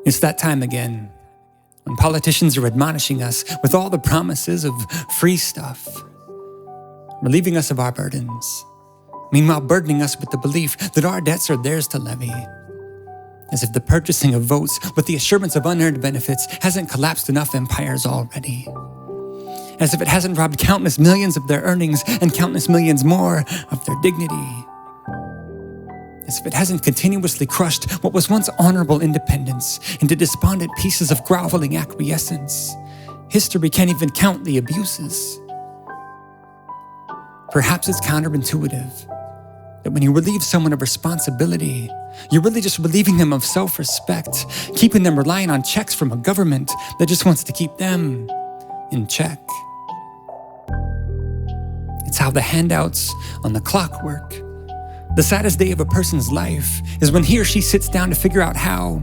It's that time again, when politicians are admonishing us with all the promises of free stuff, relieving us of our burdens, meanwhile burdening us with the belief that our debts are theirs to levy, as if the purchasing of votes with the assurance of unearned benefits hasn't collapsed enough empires already, as if it hasn't robbed countless millions of their earnings and countless millions more of their dignity, as if it hasn't continuously crushed what was once honorable independence into despondent pieces of groveling acquiescence. History can't even count the abuses. Perhaps it's counterintuitive that when you relieve someone of responsibility, you're really just relieving them of self-respect, keeping them relying on checks from a government that just wants to keep them in check. It's how the handouts on the clock work. The saddest day of a person's life is when he or she sits down to figure out how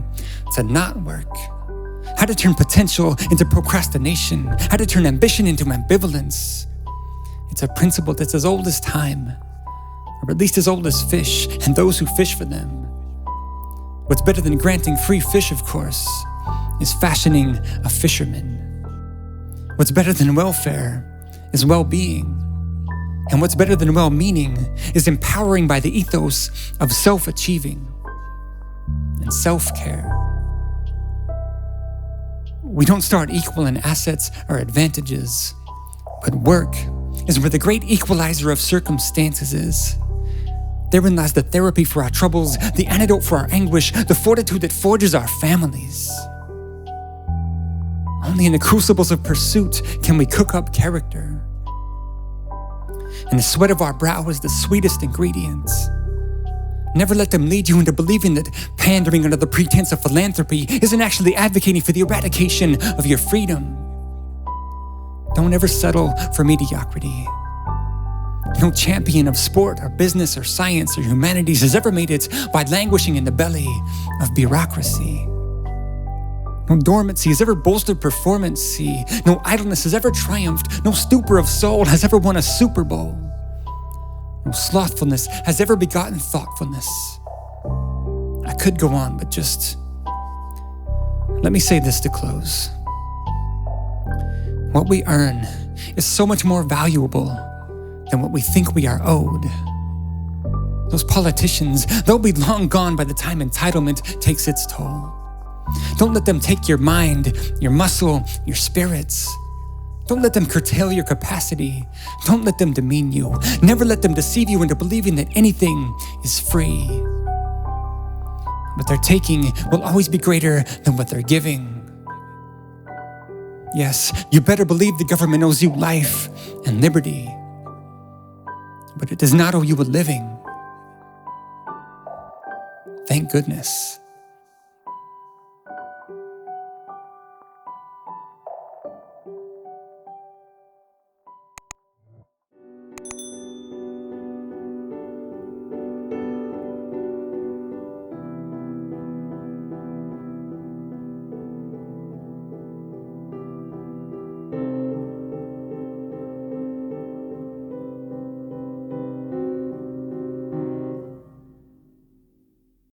to not work, how to turn potential into procrastination, how to turn ambition into ambivalence. It's a principle that's as old as time, or at least as old as fish and those who fish for them. What's better than granting free fish, of course, is fashioning a fisherman. What's better than welfare is well-being. And what's better than well-meaning is empowering by the ethos of self-achieving and self-care. We don't start equal in assets or advantages, but work is where the great equalizer of circumstances is. Therein lies the therapy for our troubles, the antidote for our anguish, the fortitude that forges our families. Only in the crucibles of pursuit can we cook up character. And the sweat of our brow is the sweetest ingredient. Never let them lead you into believing that pandering under the pretense of philanthropy isn't actually advocating for the eradication of your freedom. Don't ever settle for mediocrity. No champion of sport or business or science or humanities has ever made it by languishing in the belly of bureaucracy. No dormancy has ever bolstered performance. No idleness has ever triumphed. No stupor of soul has ever won a Super Bowl. No slothfulness has ever begotten thoughtfulness. I could go on, but just let me say this to close. What we earn is so much more valuable than what we think we are owed. Those politicians, they'll be long gone by the time entitlement takes its toll. Don't let them take your mind, your muscle, your spirits. Don't let them curtail your capacity. Don't let them demean you. Never let them deceive you into believing that anything is free. What they're taking will always be greater than what they're giving. Yes, you better believe the government owes you life and liberty, but it does not owe you a living. Thank goodness.